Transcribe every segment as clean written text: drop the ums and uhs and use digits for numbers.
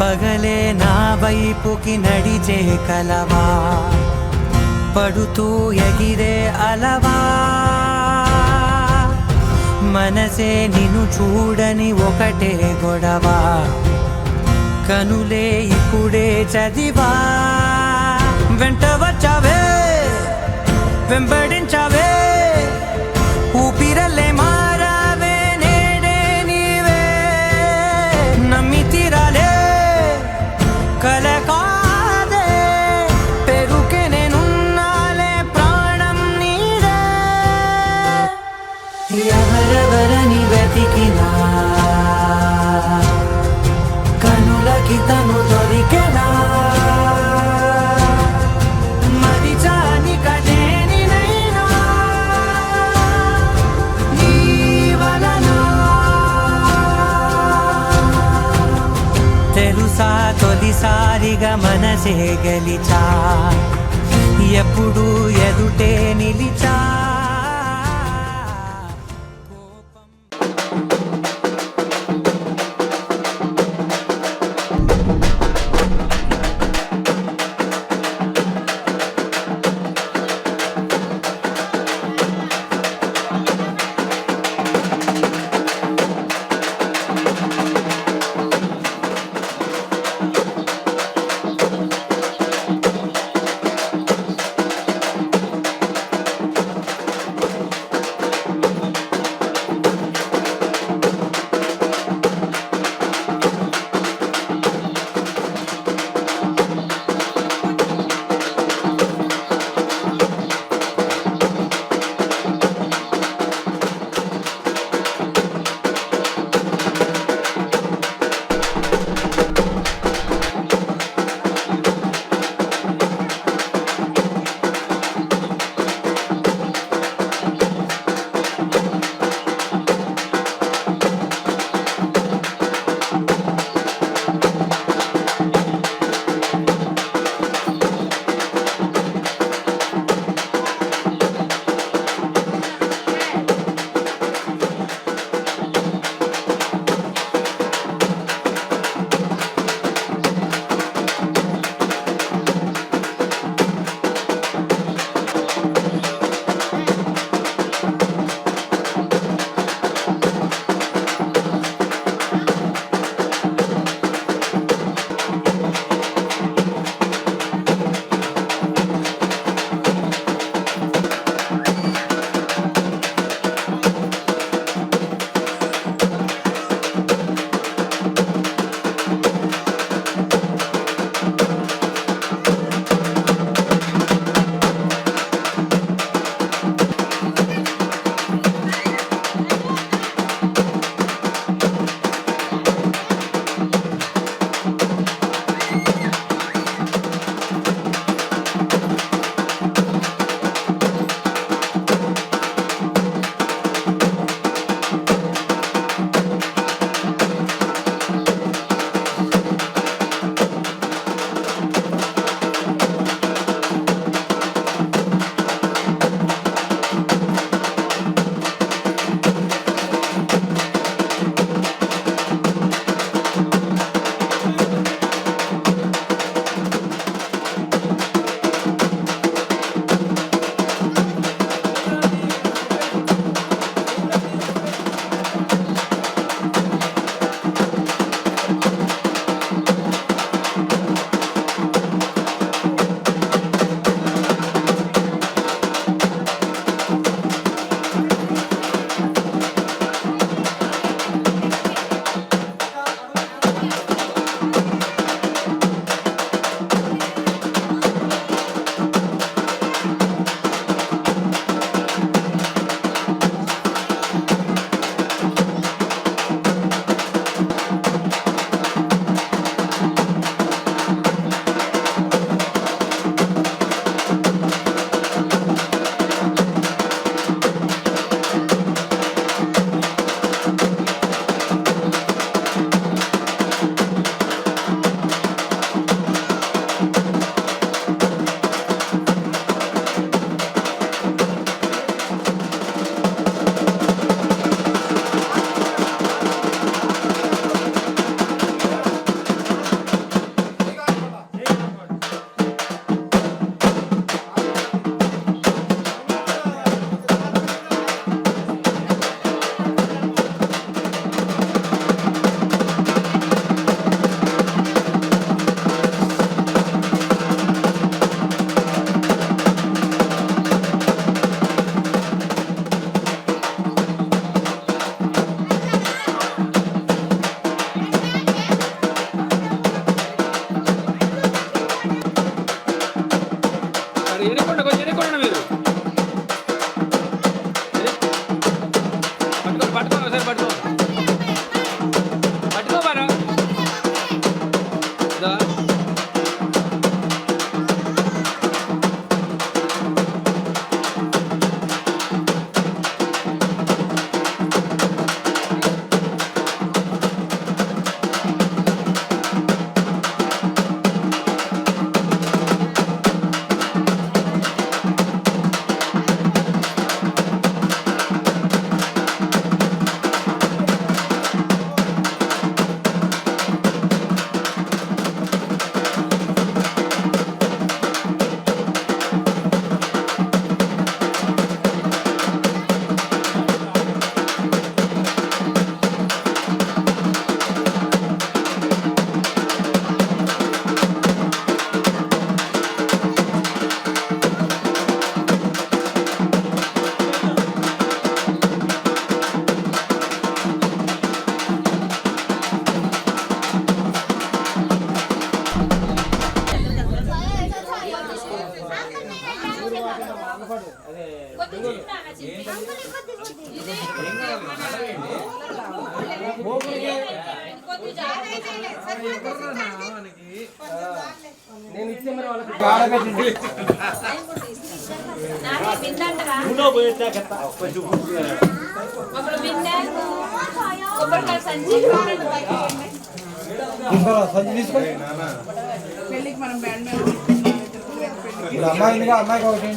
పగలే నా వైపుకి నడిచే కలవా, పడుతూ ఎగిరే అలవా, మనసే నిన్ను చూడని ఒకటే గొడవ, కనులే ఇప్పుడే చదివా. వెంట వచ్చావే, వెంబడించావే, ఊపిరల్లే మారావే, నేడే నీవే. నమ్మి తీరాలే, కల కాదే, పెరుకే నేనున్నాలే, ప్రాణం నీదే. ఎవరెవరని వెతికినా కనులకి తను దొరికెనా, మరిచాని కదేనినైనా నీ వలన. తెలుసా తొలిసారిగా మనసే గెలిచా, ఎప్పుడు ఎదుటే నిలిచా. నేను ఇచ్చే మరి వాళ్ళకి పెళ్ళికి మనం బ్యాండ్ అమ్మాయిగా అమ్మాయికి ఒకటి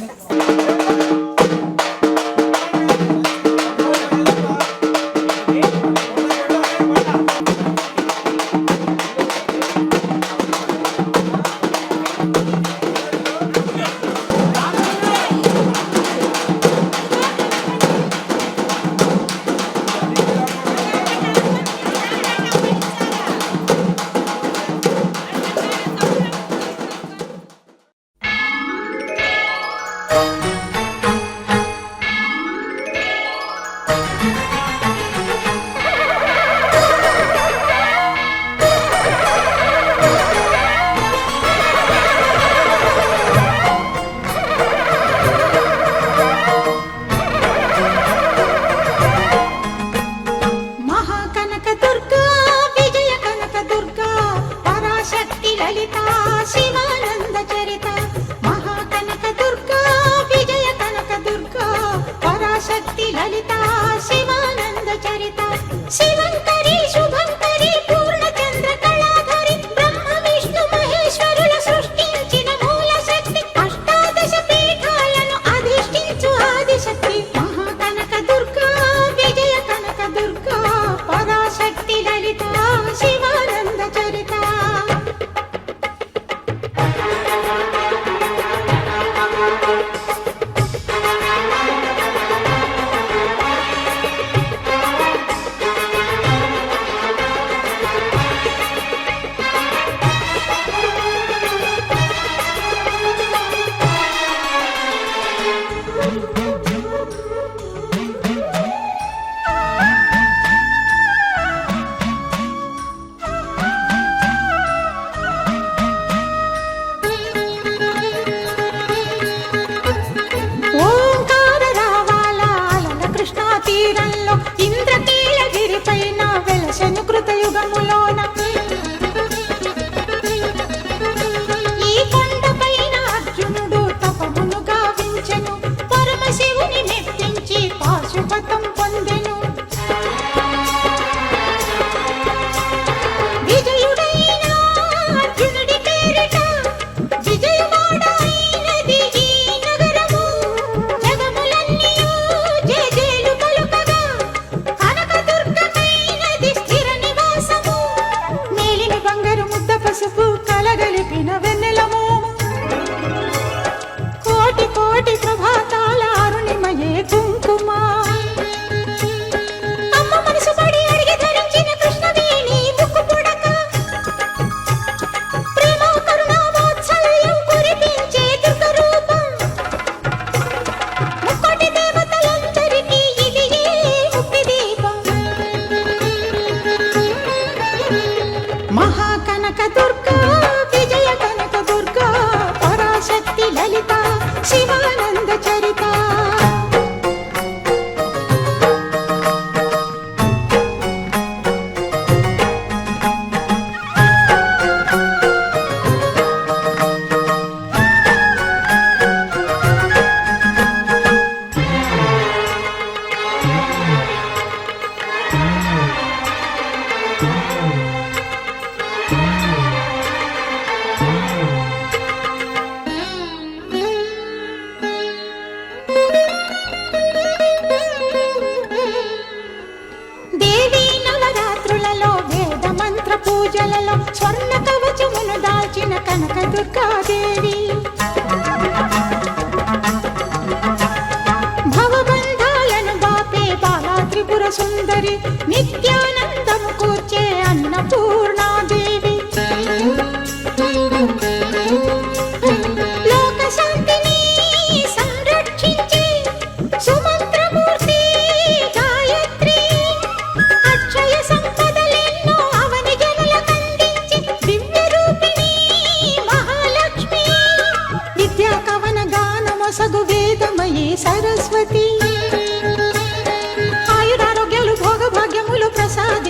కనకదుర్గాదేవి భవబంధాలను బాపే బాలా త్రిపుర సుందరి నిత్యానందము కూర్చే అన్నపూర్ణాదేవి లోక శాంతిని సంరక్షించే సుమంత్రమూర్తి గాయత్రి అక్షయ సంపదలెన్నో అవని జనులకందించే దివ్య రూపిణి మహాలక్ష్మి విద్యా కవన గానమొసగు వేదమయీ సరస్వతి ఆయురారోగ్యాలు భోగభాగ్యములు ప్రసాద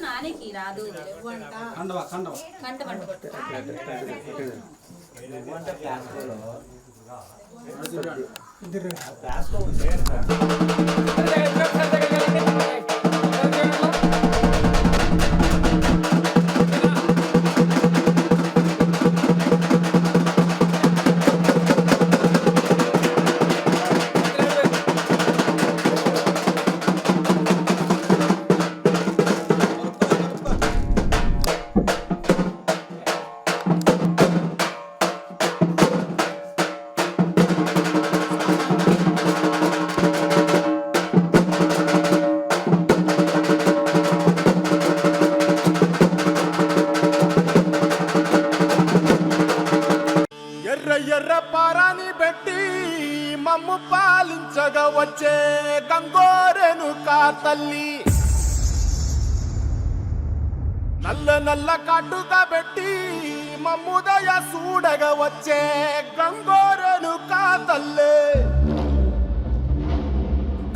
నానికి రాదు కండవ కండవ కంట ఎర్ర ఎర్ర పారాని పెట్టి మమ్ము పాలించగా వచ్చే గంగోరెను కా తల్లి నల్ల నల్ల కాటుగా పెట్టి మమ్ముదయ చూడగా వచ్చే గంగోరెను కా తల్లి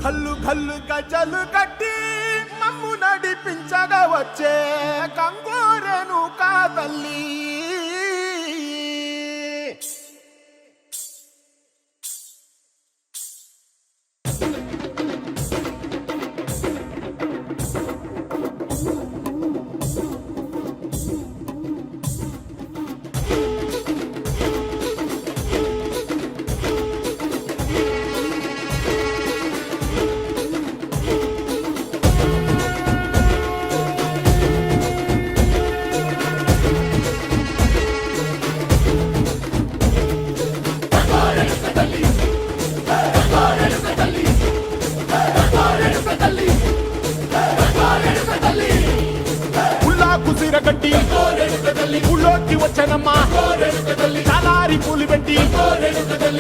కల్లు కల్లు గజలు కట్టి మమ్ము నడిపించగా వచ్చే గంగోరెను కా తల్లి కట్టి ఊళ్ళోకి వచ్చనమ్మా చాలారి పూలు పెట్టి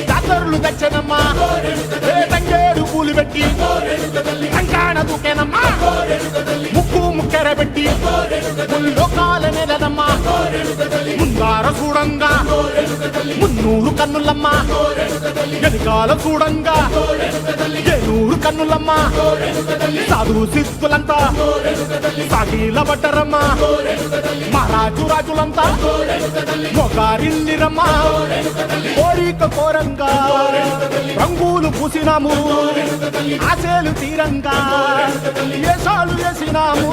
జాతరులు తెచ్చనమ్మా తంగేడు పూలు పెట్టి కంకాణ దూకేనమ్మా ముక్కు ముక్కెర పెట్టి లోకాల నెలనమ్మా ముందార చూడంగా మున్నూరు కన్నులమ్మా వెనుకాల చూడంగా ఏనూరు కన్నులమ్మా సాధు సిద్ధులంతా సాగిల పడ్డరమ్మా మహారాజు రాజులంతా మొగారిల్లిరమ్మా కోరిక కోరంగా రంగులు పూసినాము ఆశలు తీరంగా ఏసాలు వేసినాము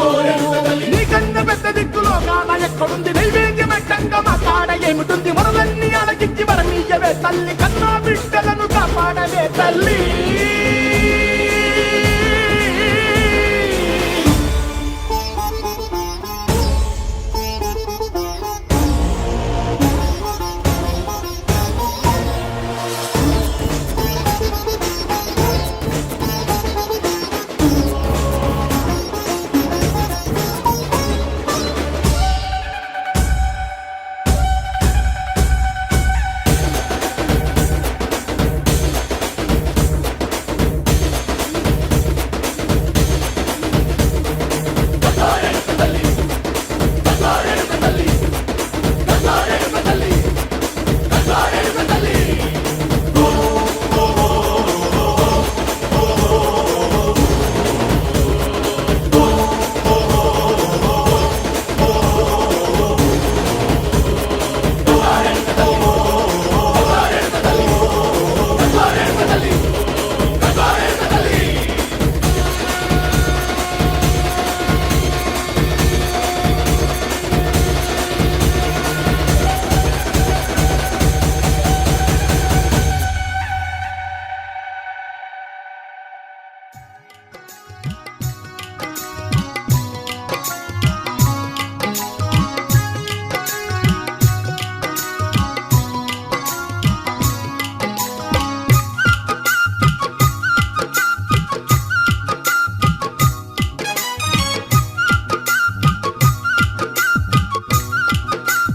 నీకన్న పెద్ద దిక్కులో కాన ఎక్కడుంది నైవేద్యం ఎట్టంగా మా కాడ ఏమిటుంది మనలన్నీ అలగించి వరమీయవే తల్లి కన్నా బిడ్డలను కాపాడవే తల్లి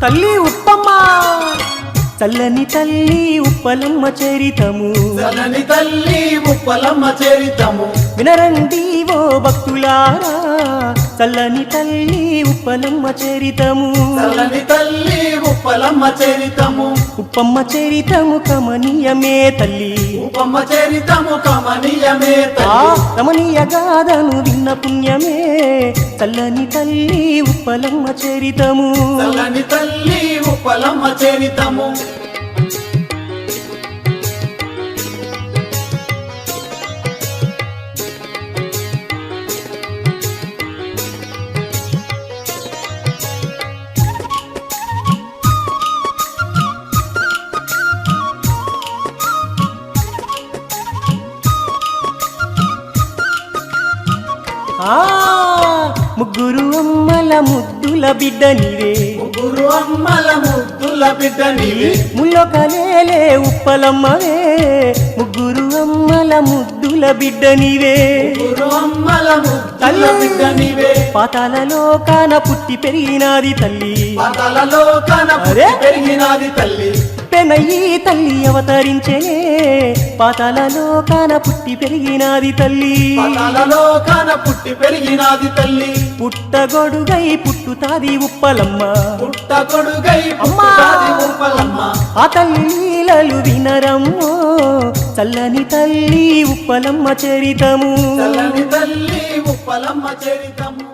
తల్లి ఉప్పమ్మ చల్లని తల్లి ఉప్పలమ్మ చరితము చల్లని తల్లి ఉప్పలమ్మ చరితము వినరండి ఓ భక్తులారా చల్లని తల్లి ఉప్పలమ్మ చరితము చల్లని తల్లి ఉప్పలమ్మ చరితము ఉప్పమ్మ చరితము కమనీయమే తల్లి ఉప్పమ్మ చరితము కమనీయమే ఆ తల్లి రమణీయ గాథను విన్న పుణ్యమే చల్లని తల్లి ఉప్పలమ్మ చరితము చల్లని తల్లి ఉప్పలమ్మ చరితము ఆ ముగ్గురు అమ్మల ముద్దుల బిడ్డ నీవే ముగ్గురు అమ్మల ముద్దుల బిడ్డ నీవే ముల్లొకలేలే ఉప్పలమ్మవే ముగ్గురు అమ్మల ముద్దుల బిడ్డ నీవే ముగ్గురు అమ్మల ముద్దుల బిడ్డ నీవే పాతాలలో కాన పుట్టి పెరిగినాది తల్లి పాతాలలో కన అరే! పెరిగినాది తల్లి పెనయ్యి తల్లి అవతరించెనే పాతాలలో కాన పుట్టి పెరిగినాది తల్లి పాతాలలో కన పుట్టి పెరిగినాది తల్లి పుట్టగొడుగై పుట్టుతాది ఉప్పలమ్మ పుట్ట కొడుగై పుట్టుతాది ఉప్పలమ్మ ఆ తల్లి లీలలు వినరమ్మో చల్లని తల్లి ఉప్పలమ్మ చరితము చల్లని తల్లి ఉప్పలమ్మ చరితము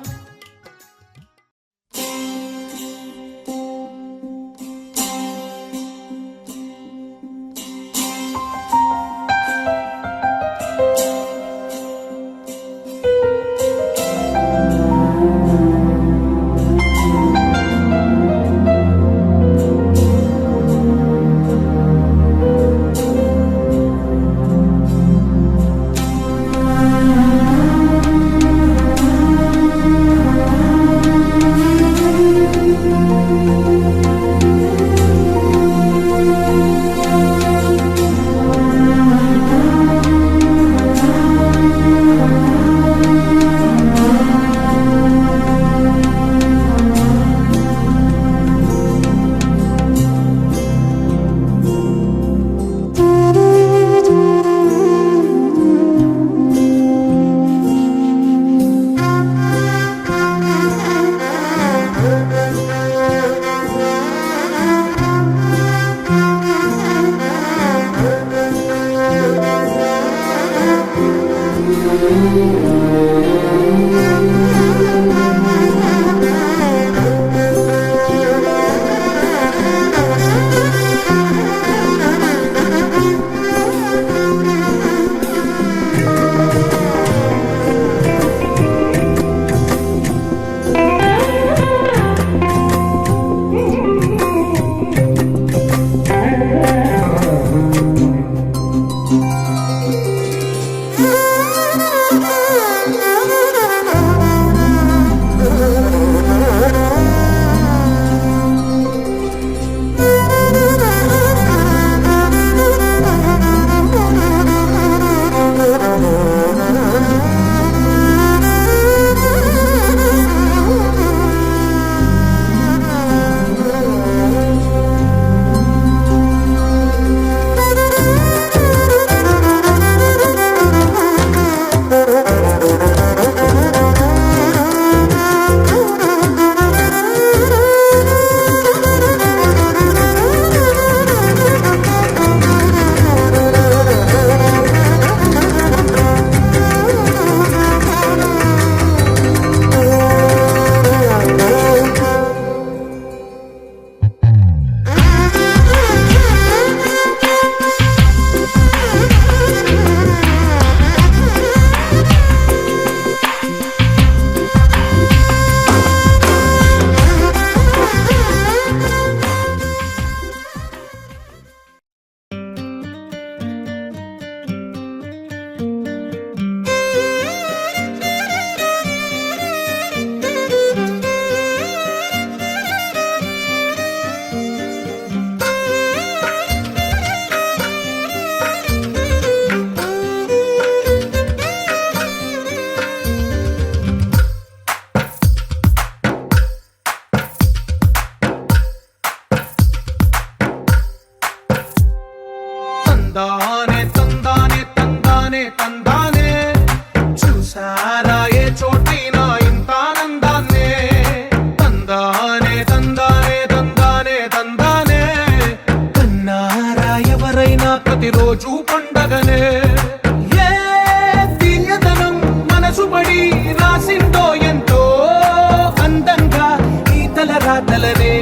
రాతలనే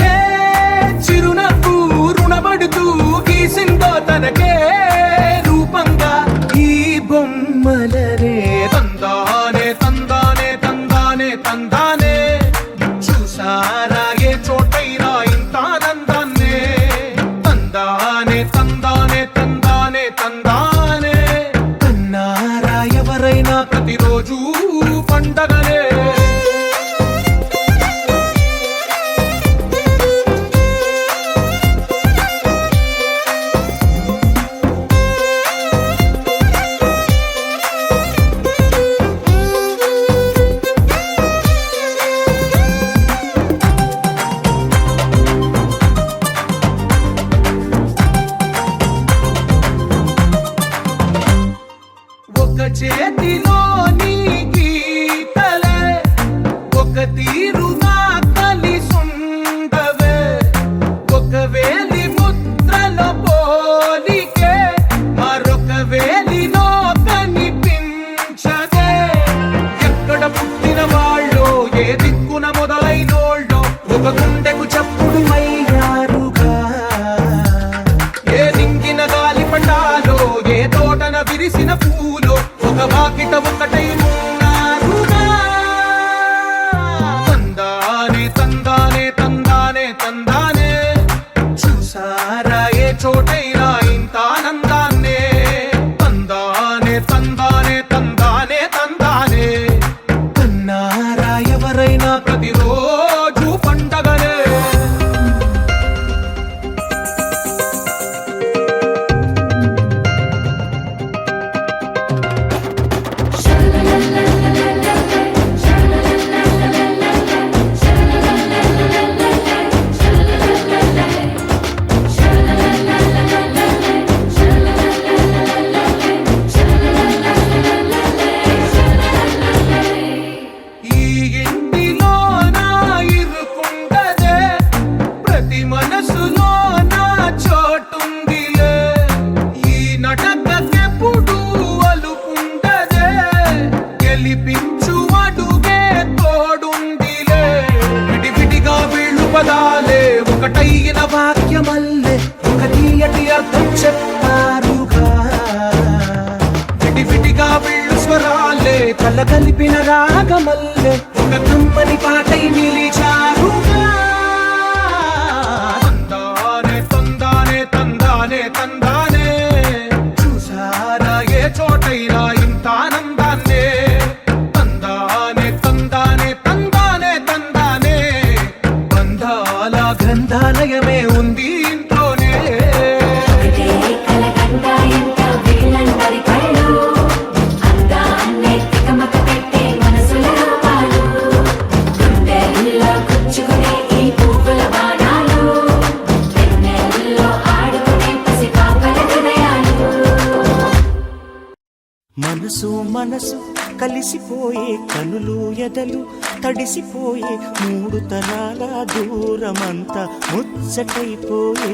ఏ చిరునవ్వు రుణపడుతూ గీసిందో తనకే రూపంగా ఈ బొమ్మలనే తందానే తందానే తందానే తందానే చూసారా ఏ చోటైనా ఇంత ఆనందాన్నే తందానే తందానే తందానే తందానే కన్నారా ఎవరైనా ప్రతిరోజు పండగనే ఒక చేతిలోని గీతలే ఒక తీరుగా కలిసుండవే ఒక వేలి ముద్రల పోలికే మరొక వేలిలో కనిపించదే ఎక్కడ పుట్టిన వాళ్ళో ఏ దిక్కున మొదలైనోళ్ళో ఒక గుండెకు చప్పుడు అయ్యారుగా ఏ దింగిన గాలి పటాలో ఏ తోటన విరిసిన పూలో ఒక వాకిట ఒకటై ఉన్నారుగా తందానే తందానే తందానే తందానే చూసారా ఏ చోటైనా ఇంత ఆనందాన్నే తందానే తందానే తందానే తందానే కన్నారా ఎవరైనా ప్రతిరోజు పండగనే ఈ ఇంటిలో నా ఇరుకుండదే ప్రతి మనసులో నా చోటుందిలే ఈ నటకెప్పుడు అలుకుండదే గెలిపించు అడుగే తోడుందిలే విడివిడిగా వీళ్ళు పదాలే ఒకటైన వాక్యమల్లే ఒక తీయటి అర్థం చెప్పారుగా విడివిడిగా వీళ్ళు స్వరాలే కలగలిపిన రాగమల్లే ఒక కమ్మని పాటై నిలిచారుగా తందానే తందానే తందానే తందానే చూసారా ఏ చోటైనా ఇంత ఆనందాన్నే తందానే తందానే తందానే తందానే బంధాల గ్రంథాలయమే ఉంది ఇంట్లోనే ఒకటే కలగంట ఎంత వీళ్ళందరి కళ్ళు అందాన్నే తికమక పెట్టే మనసుల రూపాలు గుండెల్లో గుచ్చుకునే ఈ పువ్వుల బాణాలు వెన్నెల్లో ఆడుకునే పసిపాపల హృదయాలు మనసు మనసు కలిసిపోయే కనులు ఎదలు తడిసిపోయే మూడు తరాల దూరమంతా ముచ్చటైపోయే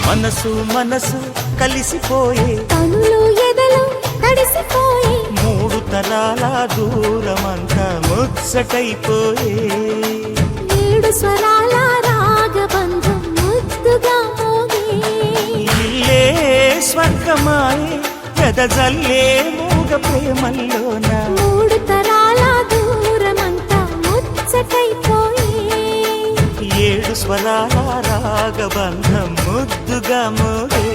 మనసు మనసు కలిసిపోయే కనులు ఎదలు తడిసిపోయి మూడు తరాల దూరమంతా ముచ్చటైపోయే ఏడు స్వరాల రాగబంధం ముద్దుగా మోగే ఇల్లే స్వర్గమాయే ఎదజల్లే మూగ ప్రేమల్లోన మూడు తరాల దూరమంతా ముచ్చటైపోయి ఏడు స్వరాల రాగబంధం ముద్దుగా మోగే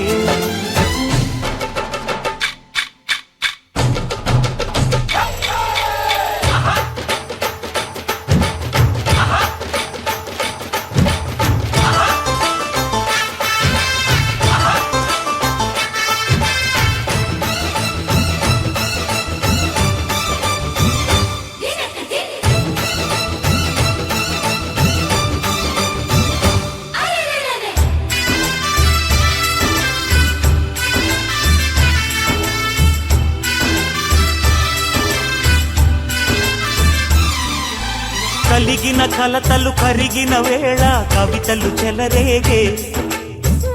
అలిగిన కలతలు కరిగిన వేళ కవితలు చెలరేగే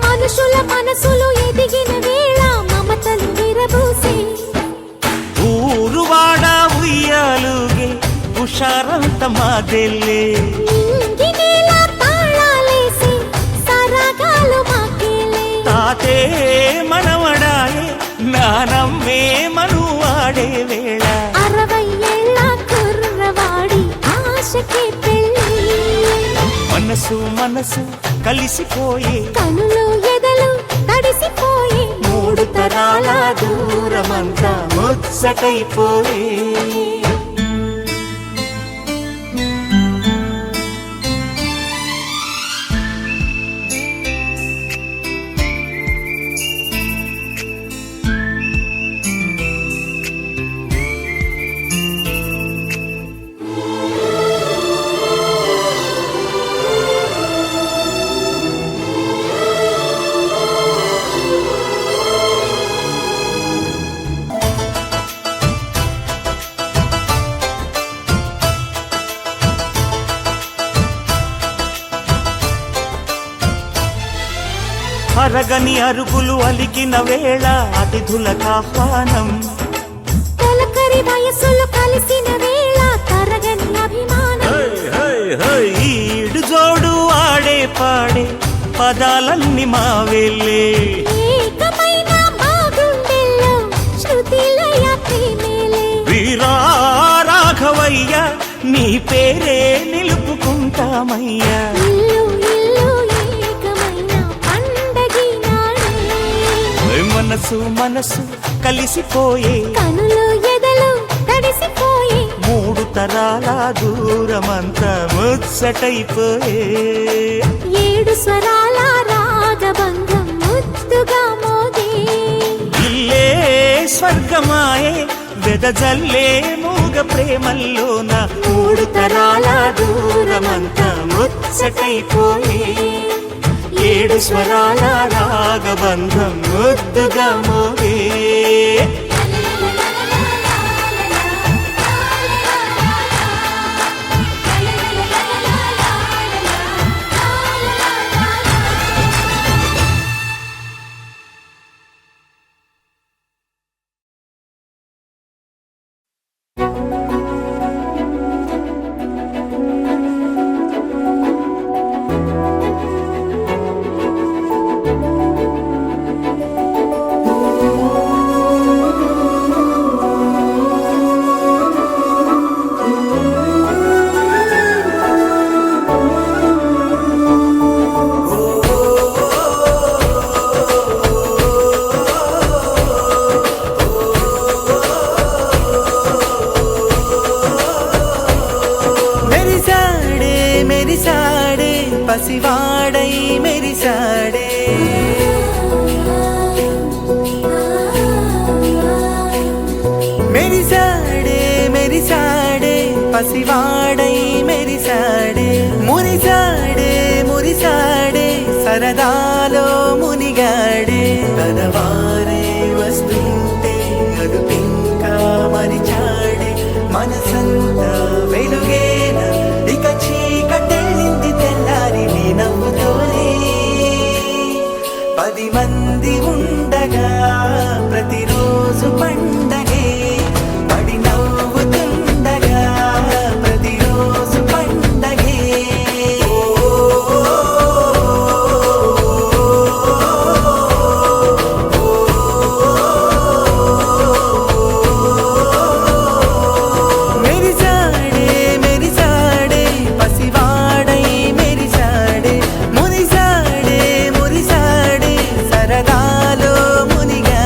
మనుషుల మనసులు ఎదిగిన వేళ మమతలు విరబూసే ఊరువాడ ఉయ్యాలుగే హుషారంత మాదెల్లే ఇంగినేల తాళాలేసి సరాగాలు మాకేలే తాతే మనవడాయే నానమ్మే మనువాడే వేళ 60 ఏళ్ళ కుర్రవాడి ఆశకే పెళ్ళి మనసు మనసు కలిసిపోయే కనులు ఎదలు తడిసిపోయి 3 తరాల దూరమంతా ముచ్చటైపోయే అరగని అరుగులు అలికిన వేళ అతిథులకు ఆహ్వానం తొలకరి వయసులు కలిసిన వేళ తరగని అభిమానం ఈడు జోడు ఆడే పాడే పదాలన్నీ మావెళ్ళే ఏకమైన మా గుండెల్లో శృతిలయ ప్రేమేలే వీరా రాఘవయ్య నీ పేరే నిలుపుకుంటామయ్యా ఇల్లు ఇల్లు ఏకమైన పండగి నాడే మనసు మనసు కలిసిపోయే కనులు ఎదలు తడిసిపోయి 3 తరాల దూరమంతా ముచ్చటైపోయే 7 స్వరాల రాగబంధం ముద్దుగా మోగే ఇల్లే స్వర్గమాయే వెదజల్లే మూగ ప్రేమల్లోన 3 తరాల దూరమంతా ముచ్చటైపోయే 7 స్వరాల రాగబంధం ముద్దుగా మోగే పసివాడై మెరిసాడే మెరిసాడే మెరిసాడే పసివాడై మెరిసాడే మురిసాడే మురిసాడే సరదాలో మునిగాడే తనవారే వస్తుంటే అదుపింకా మరిచాడే మనసంతా వెలుగేనా ఇక చీకటెళ్ళింది తెల్లారి నీ నవ్వుతోనే 10 మంది ఉండగా ప్రతిరోజు పండగే పడి నవ్వుతుండగా ప్రతిరోజు పండగే మెరిసాడే మెరిసాడే పసివాడై మెరిసాడే మురిసాడే మురిసాడే సరదాలో మునిగా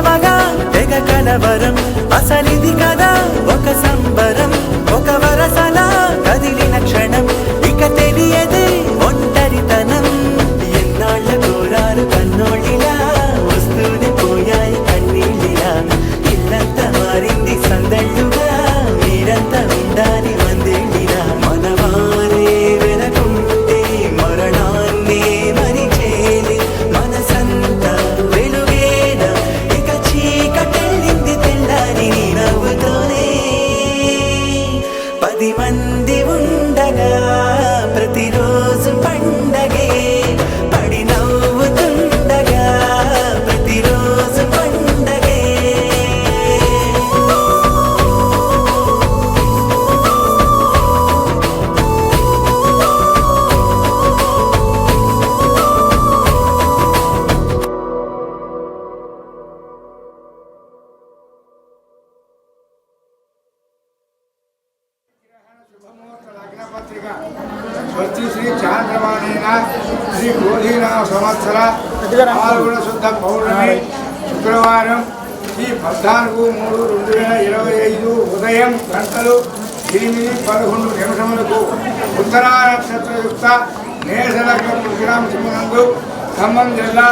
కొలవగా తెగ కలవరం అసలిది కదా ఒక సంబరం ఒక వరసలా కదిలిన క్షణం ఇక తెలియదే ఒంటరితనం ఎన్నాళ్ళ కోరారు కన్నోళ్ళిలా వస్తూనే పోయాయి కన్నీళ్ళిలా ఇల్లంతా మారింది సందళ్ళుగా మీరంతా ఉండాలి వందేళ్ళిలా మనవారే వెనకుంటే మరణాన్నే మరిచేది మనసంతా వెలుగేన ఇక చీకటెళ్ళింది తెల్లారి నీ నవ్వుతోనే 10 మంది ఉండగా ప్రతిరోజు పండగే పడి నవ్వుతుండగా ప్రతిరోజు పండగే లగ్నపత్రిక స్వస్తి శ్రీ చాంద్రమానేన శ్రీ క్రోధీనామ సంవత్సర పాల్గొన శుద్ధ పౌర్ణమి శుక్రవారం శ్రీ 14/3/2025 ఉదయం గంటలు 8:11 ఉత్తరా నక్షత్రయుక్త మేషలగ్న గ్రామనందు ఖమ్మం జిల్లా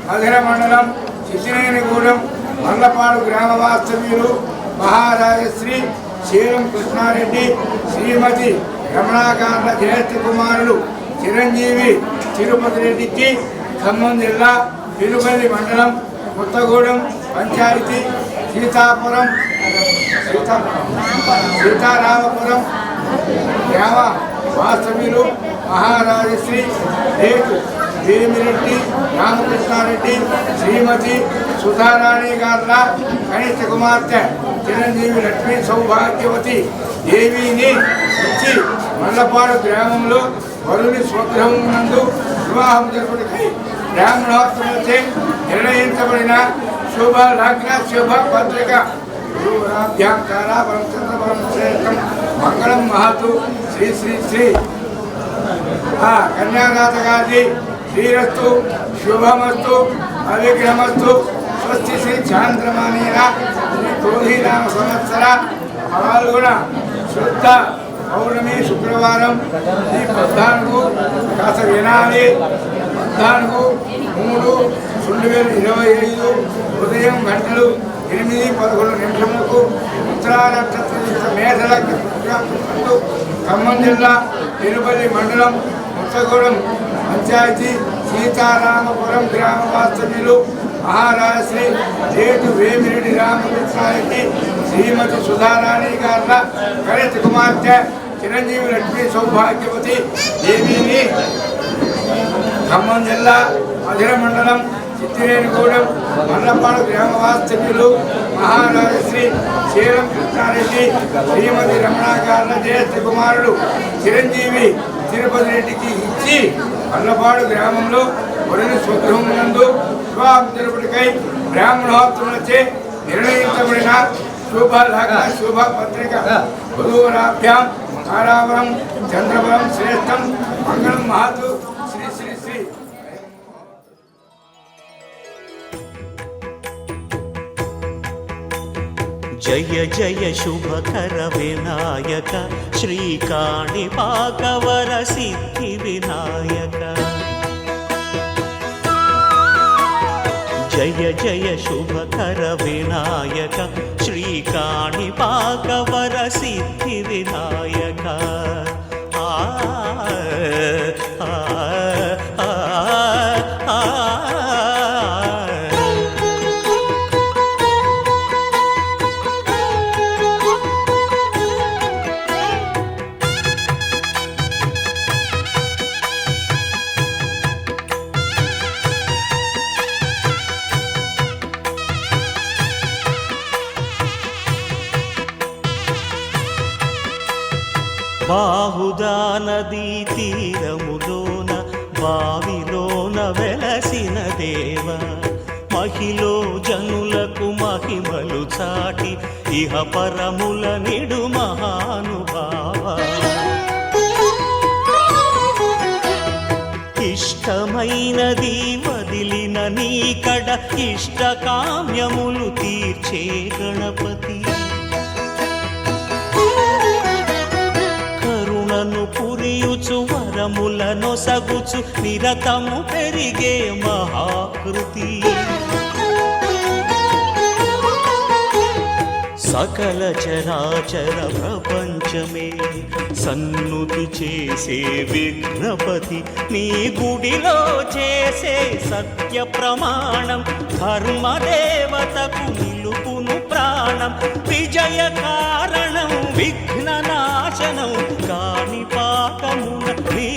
మధిర మండలం చిచ్చినేనిగూడెం మల్లపాడు గ్రామ వాస్తవ్యులు మహారాజశ్రీ శీలం కృష్ణారెడ్డి శ్రీమతి రమణాకాంత జ్యేష్ఠ కుమారులు చిరంజీవి తిరుపతి రెడ్డికి ఖమ్మం జిల్లా తిరుపల్లి మండలం కొత్తగూడెం పంచాయతీ సీతారామపురం గ్రామ వాస్తవ్యులు మహారాజశ్రీ రేటు వేమిరెడ్డి రామకృష్ణారెడ్డి శ్రీమతి సుధారాణి గార్ల కనిష్ట కుమార్తె చిరంజీవి లక్ష్మీ సౌభాగ్యవతి దేవిని ఇచ్చి మల్లపాడు గ్రామంలో వరుని స్వగృహం నందు వివాహం జరుపుటకై బ్రాహ్మణోత్తములచే నిర్ణయించబడిన శుభ లగ్న శుభ పత్రిక గురువరాభ్యాం తారాపరం చంద్రపరం శ్రేష్టం మంగళం మహతు శ్రీ శ్రీ శ్రీ కన్యాదాత గారి శ్రీరస్తు శుభమస్తు అవిగ్రహమస్తు స్వస్తి శ్రీ చాంద్రమానేన శ్రీ క్రోధీనామ సంవత్సర పాల్గొన శుద్ధ పౌర్ణమి శుక్రవారం ఈ 14 కాస్త వినాలి 14/3/2025 ఉదయం గంటలు 8:11 ఉత్తరా నక్షత్ర మేధలగ్న ఖమ్మం జిల్లా తిరుపతి మండలం కొత్తగూడెం పంచాయతీ సీతారామపురం గ్రామ వాస్తవ్యులు మహారాజశ్రీ రేటు వేమిరెడ్డి రామకృష్ణారెడ్డి శ్రీమతి సుధారాణి గార్ల కనిష్ట కుమార్తె చిరంజీవి లక్ష్మీ సౌభాగ్యవతి దేవిని ఖమ్మం జిల్లా మధిర మండలం చిత్తిరేనిగూడెం మల్లపాడు గ్రామ వాస్తవ్యులు మహారాజశ్రీ శీలం కృష్ణారెడ్డి శ్రీమతి రమణాకాంత జ్యేష్ఠ కుమారుడు చిరంజీవి తిరుపతి రెడ్డికి ఇచ్చి మల్లపాడు గ్రామంలో వరుని స్వగృహం నందు వివాహం జరుపుటకై బ్రాహ్మణోత్తములచే నిర్ణయించబడిన శుభ లగ్న శుభ పత్రిక గురువరాభ్యాం తారావరం చంద్రవరం శ్రేష్టం మంగళం మహతు శ్రీ శ్రీ శ్రీ జయ జయ శుభకర వినాయక శ్రీకాణిపాకవర సిద్ధి వినాయక జయ జయ శుభకర వినాయక శ్రీకాణిపాకవర సిద్ధి వినాయక బాహుదా నదీ తీరములోన బావిలోన వెలసిన దేవ మహిలో జనులకు మహిమలు చాటి ఇహ పరముల నిడు మహానుభావ ఇష్టమైనది వదిలిన నీ నీకడ ఇష్టకామ్యములు తీర్చే గణపతి కరుణను పురియుచు వరములను సగుచు నిరతము పెరిగే మహాకృతి సకల చరాచర ప్రపంచమే సన్నుతి చేసే విఘ్నపతి నీ గుడిలో చేసే సత్య ప్రమాణం ధర్మదేవతకు నిలుపును ప్రాణం విజయ కారణం విఘ్న నాశనం కాణిపాకమున నీ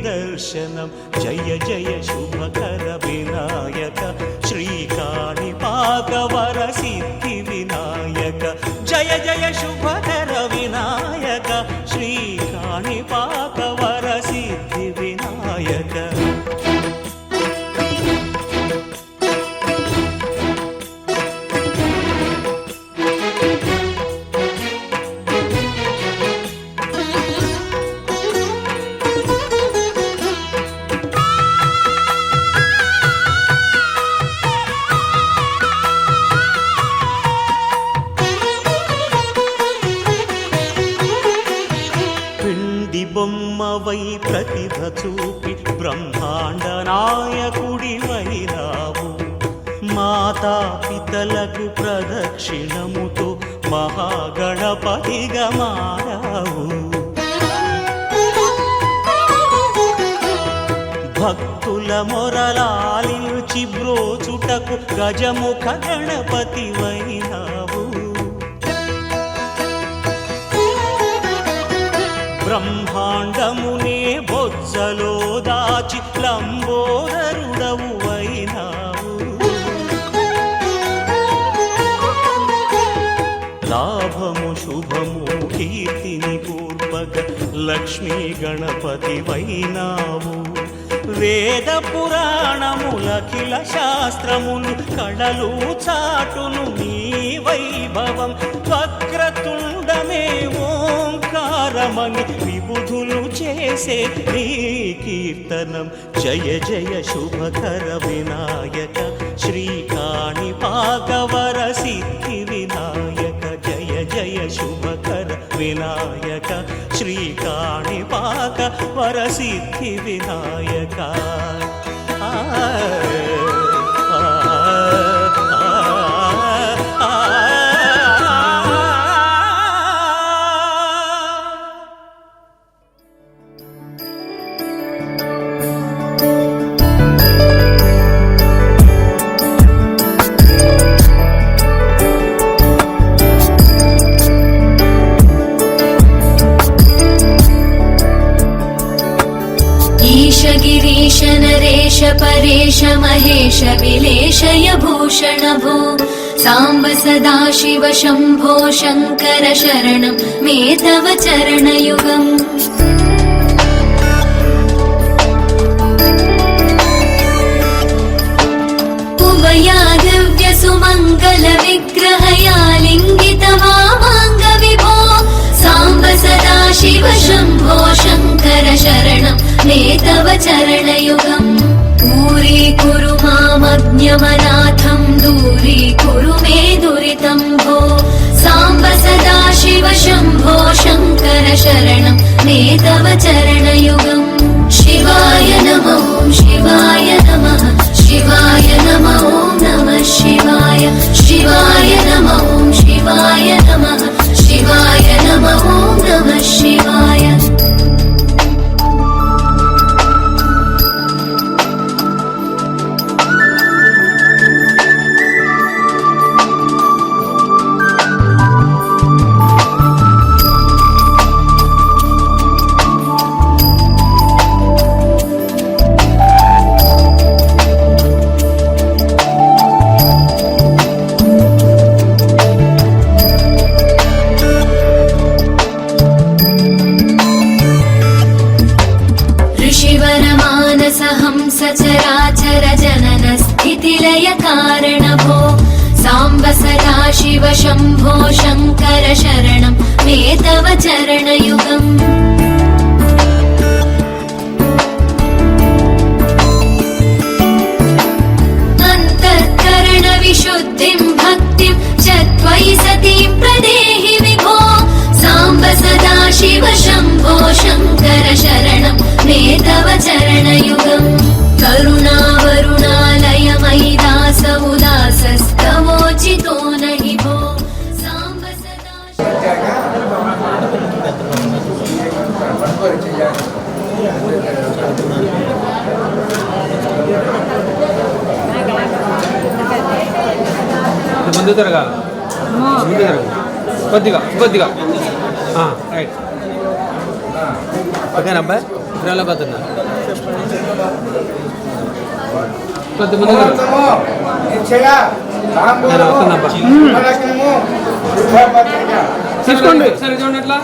దర్శనం జయ జయ శుభకర వినాయక శ్రీ కాణిపాక వర సిద్ధి వినాయక జయ జయ శుభకర వినాయక శ్రీ కాణిపాక వర సిద్ధి వినాయక బొమ్మవై ప్రతిభ చూపి బ్రహ్మాండ నాయకుడివైనావు మాతా పితలకు ప్రదక్షిణముతో మహాగణపతిగా మారావు భక్తుల మొరలాలించి బ్రోచుటకు గజముఖ గణపతివైనావు బ్రహ్మాండమునే బొజ్జలో దాచి లంబోదరుడవు అయినావు లాభము శుభము కీర్తిని పూర్వక లక్ష్మీ గణపతి వైనావు వేద పురాణములఖిల శాస్త్రములు కళలు చాటును నీ వైభవం వక్రతుండమే ఓంకారమని విబుధులు చేసే నీ కీర్తనం జయ జయ శుభకర వినాయక శ్రీ కాణిపాక వర సిద్ధి వినాయక జయ జయ శుభకర వినాయక శ్రీ కాణిపాక వర సిద్ధి వినాయక गिरीश नरेश परेश महेश विलेशय भूषण भो साम्ब सदाशिव शम्भो शङ्कर शरणं मे तव चरणयुगम् उभया दिव्य सुमङ्गल विग्रहया लिङ्गित वामाङ्ग विभो साम्ब सदाशिव शम्भो शङ्कर शरणं मे तव चरणयुगम् दूरीकुरु मामज्ञमनाथं दूरीकुरु मे दुरितं भो साम्ब सदाशिव शम्भो शङ्कर शरणं मे तव चरणयुगम् शिवाय नमो शिवाय नमः शिवाय नमो नमः शिवाय शिवाय नमो शिवाय नमः शिवाय नमो नमः शिवाय सचराचर जनन स्थितिलय कारण भो साम्ब सदाशिव शम्भो शङ्कर शरणं मे तव चरणयुगम् अन्त सदाशिव शम्भो शङ्कर शरणं मे तव चरणयुगम् करुणावरुणालय मयि दास उदासस्तवोचितो नहि भो साम्ब ముందు తిరగాలి ముందు తిరగాలి కొద్దిగా కొద్దిగా రైట్ ఓకేనా అబ్బాయి ఇరవై పోతున్నా కొద్ది ముందు తీసుకోండి సరే చూడండి ఎట్లా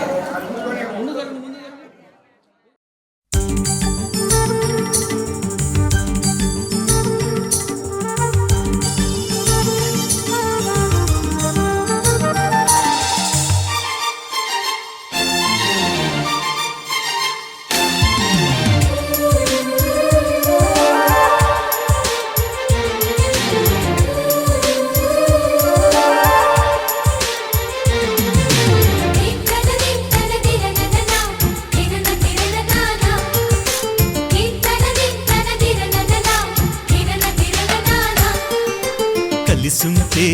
కలిసుంటే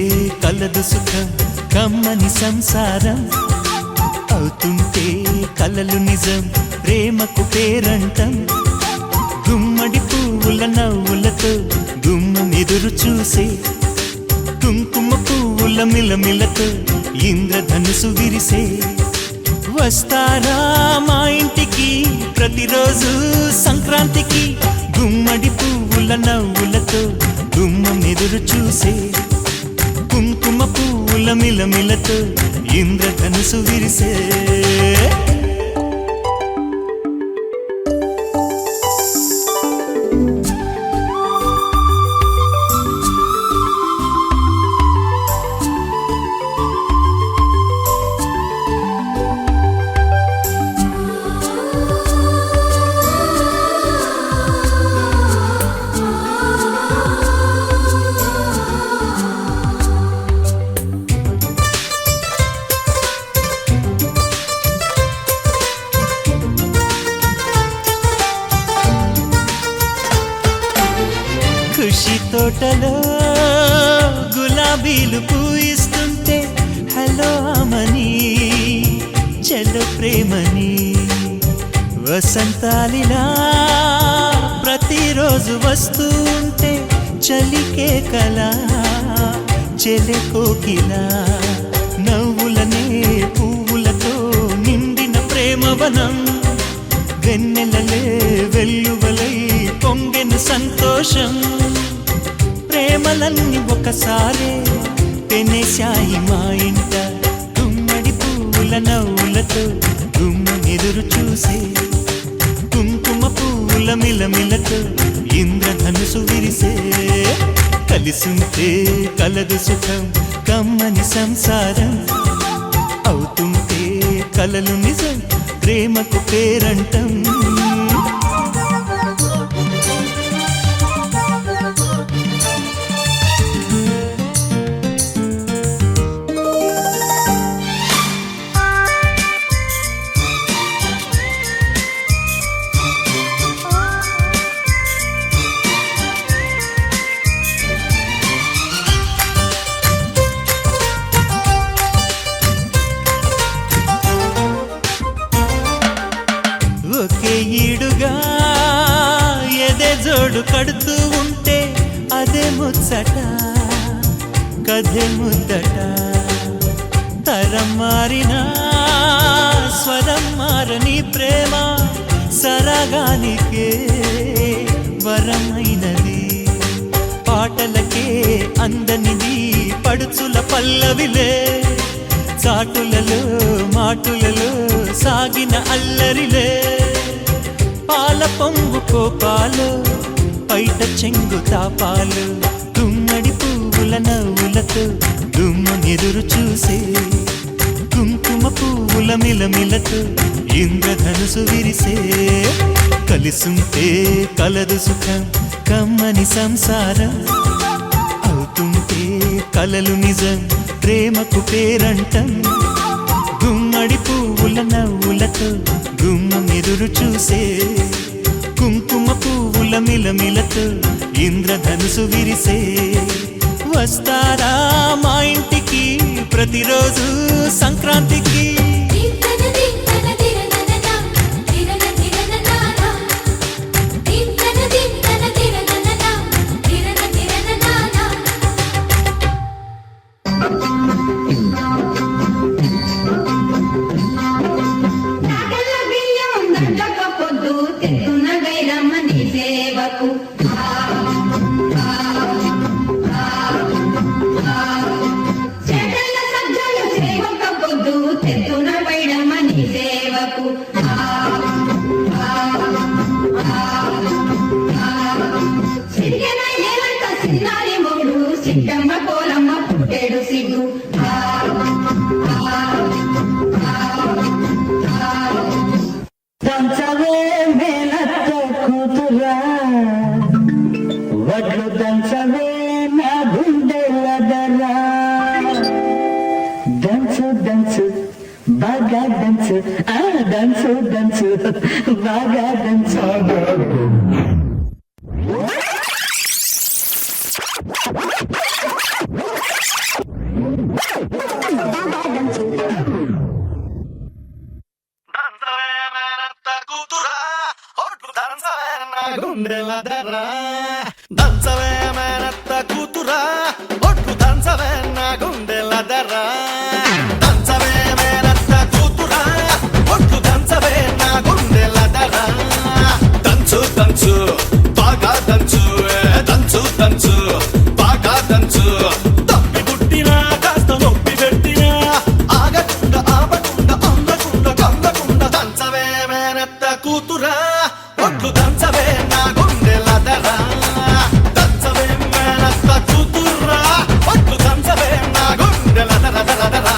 కలదు సుఖం కమ్మని సంసారం అవుతుంటే కలలు నిజం ప్రేమకు పేరంటం గుమ్మడి పువ్వుల నవ్వులతో గుమ్మం ఎదురు చూసే కుంకుమ పువ్వుల మిలమిలతో ఇంద్రధనుసు విరిసే వస్తారా మా ఇంటికి ప్రతిరోజు సంక్రాంతికి గుమ్మడి పువ్వుల నవ్వులతో గుమ్మం ఎదురు చూసే కుంకుమ పువ్వుల మిలమిలతో ఇంద్రధనుసు విరిసే ఖుషి తోటలో గులాబీలు పూయిస్తుంటే హలో అమని చలో ప్రేమని వసంతాలిలా ప్రతిరోజు వస్తూ ఉంటే చలికే కలా చెలె కోకిలా నవ్వులనే పువ్వులతో నిండిన ప్రేమవనం వెన్నెలలే వెల్లువలై పొంగెను సంతోషం ప్రేమలన్నీ ఒకసారే పెనేశాయి మా ఇంట గుమ్మడి పువ్వుల నవ్వులతో గుమ్మెదురు చూసే కుంకుమ పువ్వుల మిలమిలతో ఇంద్రధనుసు విరిసే కలిసుంటే కలదు సుఖం కమ్మని సంసారం అవుతుంటే కలలు నిజం ప్రేమకు పేరంటం ఒకే ఈడుగా ఎదే జోడు కడుతూ ఉంటే అదే ముచ్చట కథే ముద్దట తరం మారినా స్వరం మారని ప్రేమ సరగానికే వరమైనది పాటలకే అందనిది పడుచుల పల్లవిలే చాటులలో మాటులలో సాగిన అల్లరిలే పాల పొంగు కోపాలు పైట చెంగు తాపాలు గుమ్మడి పువ్వుల నవ్వులతో గుమ్మెదురు చూసే కుంకుమ పువ్వుల మిలమిలతో ఇంద్రధనుసు విరిసే కలిసుంటే కలదు సుఖం కమ్మని సంసారం అవుతుంటే కలలు నిజం ప్రేమకు పేరంటం గుమ్మడి పువ్వుల నవ్వుల కళ్ళతో గుమ్మెదురు చూసే కుంకుమ పువ్వుల మిలమిలతో ఇంద్రధనుసు విరిసే వస్తారా మా ఇంటికి ప్రతిరోజు సంక్రాంతికి దంచవే మేనత్త కూతురా వడ్లు దంచవే నా గుండెలదరా దంచు దంచు బాగా దంచు దంచు దంచు బాగా దంచు దంచవే మేనత్త కూతురా ఒట్లు దంచవే నా గుండెలదరా దంచవే మేనత్త కూతురా ఒట్లు దంచవే నా గుండెలదరా దంచు దంచు బాగా దంచు దంచు దంచు బాగా దంచు తప్పి పుట్టినా కాస్త నొప్పి పెట్టినా ఆగకుండా ఆపకుండా అందకుండా కందకుండా దంచవే మేనత్త కూతురా ఒట్లు దంచవే నా గుండెలదరా దంచవే మేనత్త కూతురా ఒట్లు దంచవే నా గుండెలదరా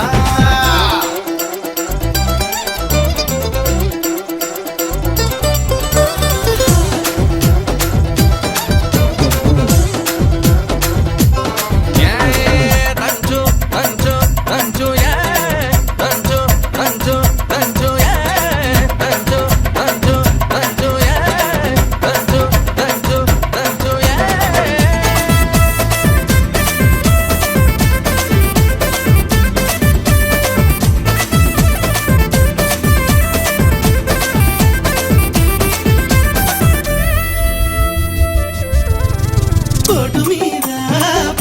పోటు మీద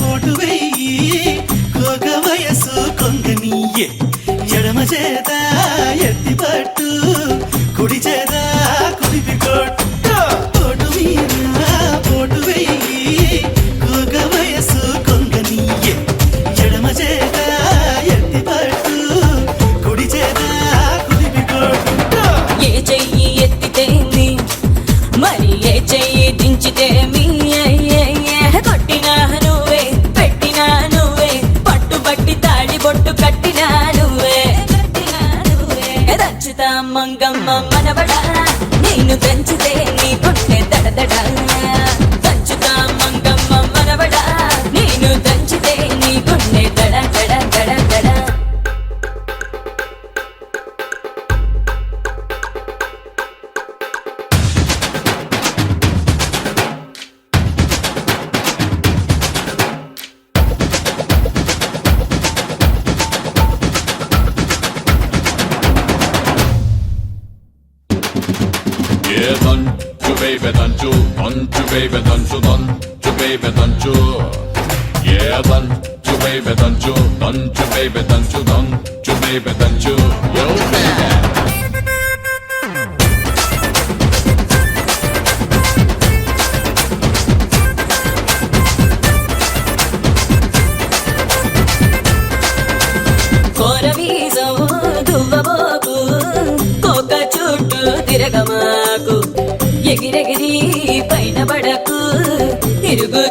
పోటు వెయ్యి కోక వయసు కొంగనీయే ఎడమ చేత ఎత్తి పట్టు కుడి చేత కుడిపి కొట్టు పోటు మీద పోటు వెయ్యి కోక వయసు కొంగనీయే ఎడమ చేత ఎత్తి పట్టు కుడి చేత కుడిపి కొట్టు ఏ చెయ్యి ఎత్తితేమి మరి ఏ చెయ్యి దించితేమి కొట్టినా నువ్వే పెట్టినా నువ్వే పట్టుబట్టి తాడి బొట్టు కట్టినా నువ్వే దంచుతా మంగమ్మ మనవడా నేను దంచితే నీ గుండె దడదడా దంచుతా మంగమ్మ మనవడా నేను దంచితే నీ గుండె దడ దడ దడ దడ baby, don't you, baby, don't you, baby, don't you, yeah, don't you, baby, don't you, baby, don't you, baby, don't you, yo, baby. తిరగమాకు ఎగిరెగిరి పైన పడకు తిరుగు